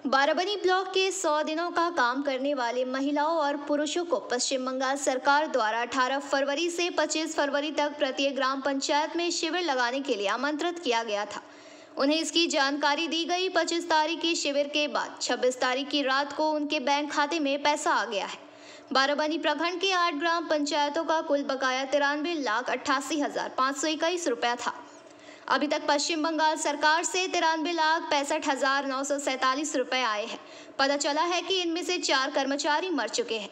Barabani block के 100 दिनों का काम करने वाले महिलाओं और पुरुषों को पश्चिम बंगाल सरकार द्वारा 18 फरवरी से 25 फरवरी तक प्रत्येक ग्राम पंचायत में शिविर लगाने के लिए आमंत्रित किया गया था। उन्हें इसकी जानकारी दी गई। 25 तारीख की शिविर के बाद 26 तारीख की रात को उनके बैंक खाते में पैसा आ गया है। बाराबनी प्रखंड के 8 ग्राम पंचायतों का कुल बकाया 93,88,521 रुपया था। अभी तक पश्चिम बंगाल सरकार से 93,65,947 रुपए आए हैं। पता चला है कि इनमें से 4 कर्मचारी मर चुके हैं।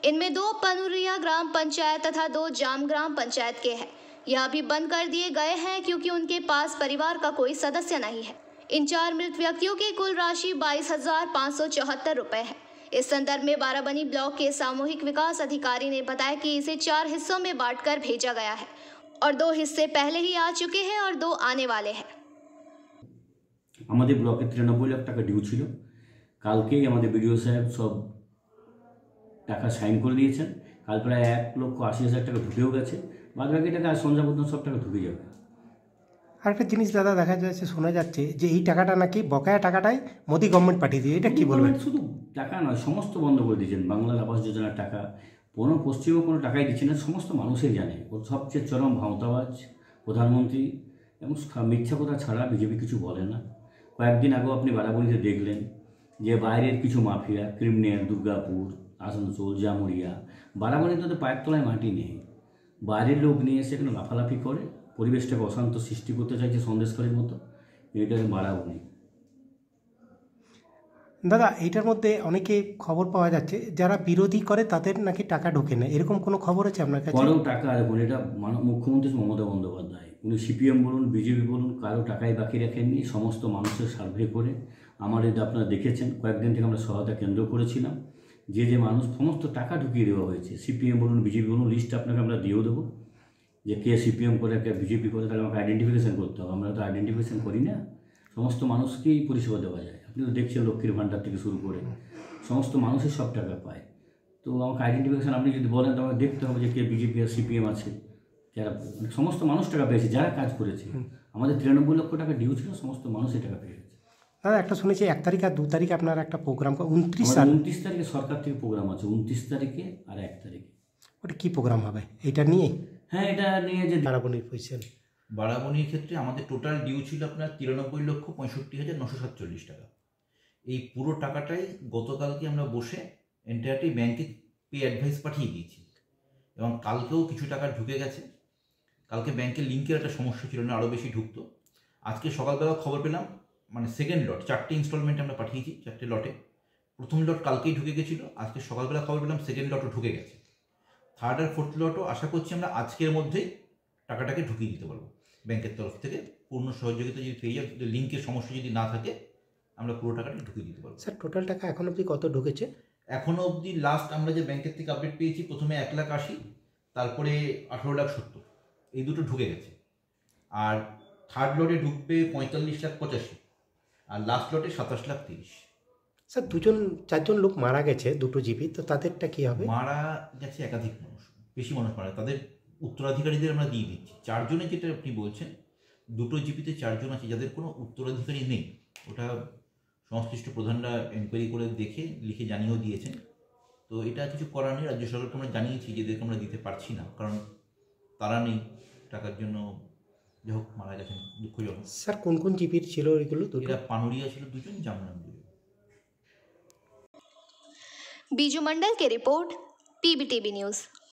इनमें 2 पनुरिया ग्राम पंचायत तथा 2 जाम ग्राम पंचायत के हैं। यह भी बंद कर दिए गए हैं क्योंकि उनके पास परिवार का कोई सदस्य नहीं है। इन 4 मृत व्यक्तियों की कुल राशि 22,574 रुपए है। इस संदर्भ में बाराबनी ब्लॉक के सामूहिक विकास अधिकारी ने बताया कि इसे 4 हिस्सों में बांटकर भेजा गया है और 2 हिस्से पहले ही आ चुके हैं और 2 आने वाले हैं। আমাদের ব্লকে 93 লাখ টাকা ডিউ ছিল। কালকেই আমাদের বিডিও সাহেব সব টাকা সাইন করে দিয়েছেন। কাল প্রায় 1,80,000 টাকা ঢুকেও গেছে। বাকি টাকা আজ সন্ধ্যা পর্যন্ত সব টাকা ঢুকে যাবে। আরেকটা জিনিস দাদা দেখা যাচ্ছে, শোনা যাচ্ছে যে এই টাকাটা নাকি বকেয়া টাকাটাই মোদি গভর্নমেন্ট পাঠিয়ে দিয়ে, এটা কি বলবেন? শুধু টাকা নয়, সমস্ত বন্ধ করে দিয়েছেন। বাংলার আবাস যোজনার টাকা কোনো পশ্চিমও কোনো টাকাই দিচ্ছে না। সমস্ত মানুষই জানে ওর সবচেয়ে চরম ভাঁওতাবাজ প্রধানমন্ত্রী এবং মিথ্যা কথা ছাড়া বিজেপি কিছু বলে না। কয়েকদিন আগেও আপনি বারাবণীতে দেখলেন যে বাইরের কিছু মাফিয়া, ক্রিমিনাল, দুর্গাপুর, আসানসোল, জামুরিয়া, বারাবণীতে তো পায়ের তলায় মাটি নেই, বাইরের লোক নিয়ে এসে এখানে লাফালাফি করে পরিবেশটাকে অশান্ত সৃষ্টি করতে চাইছে সন্দেশকারীর মতো। এটা বারাবণী। দাদা এইটার মধ্যে অনেকে খবর পাওয়া যাচ্ছে যারা বিরোধী করে তাদের নাকি টাকা ঢোকে না, এরকম কোনো খবর আছে আপনার কাছে? কারো টাকা দেখুন, এটা মুখ্যমন্ত্রী মমতা বন্দ্যোপাধ্যায়, উনি সিপিএম বলুন, বিজেপি বলুন, কারো টাকাই বাকি রাখেননি। সমস্ত মানুষের সার্ভে করে আমাদের আপনারা দেখেছেন, কয়েকদিন থেকে আমরা সহায়তা কেন্দ্র করেছিলাম। যে মানুষ সমস্ত টাকা ঢুকিয়ে দেওয়া হয়েছে, সিপিএম বলুন, বিজেপি বলুন, লিস্ট আপনাকে আমরা দিয়েও দেবো যে কে সিপিএম করে কে বিজেপি করে, তাহলে আমাকে আইডেন্টিফিকেশান করতে হবে। আমরা তো আইডেন্টিফিকেশান করি না। সমস্ত মানুষকেই পরিষেবা দেওয়া যায়। আপনি তো দেখছেন লক্ষ্মীর ভাণ্ডার থেকে শুরু করে সমস্ত মানুষের সব টাকা পায়। তো আমাকে আইডেন্টিফিকেশান আপনি যদি বলেন তো আমাকে দেখতে হবে যে কে বিজেপি আর সিপিএম আছে, যারা সমস্ত মানুষ টাকা পেয়েছে, যারা কাজ করেছে। আমাদের 93 লক্ষ টাকা ডিউ ছিল, সমস্ত মানুষ এই টাকা পেয়েছে। দাদা একটা শুনেছি 1 তারিখ আর 2 তারিখে আপনার একটা প্রোগ্রাম, 29 তারিখে সরকার থেকে প্রোগ্রাম আছে, 29 তারিখে আর 1 তারিখে। ওটা কী প্রোগ্রাম হবে এটা নিয়ে? হ্যাঁ, এটা নিয়ে যে বারাবণীর পয়সা, বারাবণীর ক্ষেত্রে আমাদের টোটাল ডিউ ছিল আপনার 93,65,947 টাকা। এই পুরো টাকাটাই গতকালকে আমরা বসে এন্টায়ারটি ব্যাংকে পে অ্যাডভাইস পাঠিয়ে দিয়েছি এবং কালকেও কিছু টাকা ঢুকে গেছে। কালকে ব্যাংকের লিঙ্কের একটা সমস্যা ছিল না, আরও বেশি ঢুকতো। আজকে সকালবেলা খবর পেলাম, মানে সেকেন্ড লট 4টে ইনস্টলমেন্ট আমরা পাঠিয়েছি, 4টে লটে। প্রথম লট কালকেই ঢুকে গেছিলো, আজকে সকালবেলা খবর পেলাম সেকেন্ড লটও ঢুকে গেছে। থার্ড আর ফোর্থ লটও আশা করছি আমরা আজকের মধ্যেই টাকাটাকে ঢুকিয়ে দিতে পারবো ব্যাংকের তরফ থেকে। পূর্ণ সহযোগিতা যদি পেয়ে যাই, লিঙ্কের সমস্যা যদি না থাকে, আমরা পুরো টাকাটা ঢুকিয়ে দিতে পারবো। স্যার টোটাল টাকা এখন অবধি কত ঢুকেছে? এখনও অবধি লাস্ট আমরা যে ব্যাংকের থেকে আপডেট পেয়েছি, প্রথমে 1,80,000, তারপরে 18,70,000, এই দুটো ঢুকে গেছে। আর থার্ড লটে ঢুকবে 45,85,000 আর লাস্ট লটে 27,30,000। স্যার 4জন লোক মারা গেছে, 2টো জিপি, তো তাদেরটা কী হবে? মারা গেছে একাধিক মানুষ, বেশি মানুষ মারা, তাদের উত্তরাধিকারীদের আমরা দিয়ে দিচ্ছি। 4 জনে যেটা আপনি বলছেন, 2টো জিপিতে 4 জন আছে যাদের কোনো উত্তরাধিকারী নেই। ওটা সংশ্লিষ্ট প্রধানরা এনকোয়ারি করে দেখে লিখে জানিয়েও দিয়েছেন। তো এটা কিছু করার নেই, রাজ্য সরকারকে আমরা জানিয়েছি যে এদেরকে আমরা দিতে পারছি না, কারণ তারা নেই টাকার জন্য। যাই হোক, মারা গেছেন, দুঃখজনক। স্যার কোন কোন জিপির ছিল এগুলো? এরা পানুরিয়া ছিল 2 জন, জামনাম 2 জন। बीजू मंडल की रिपोर्ट, PBTV न्यूज़।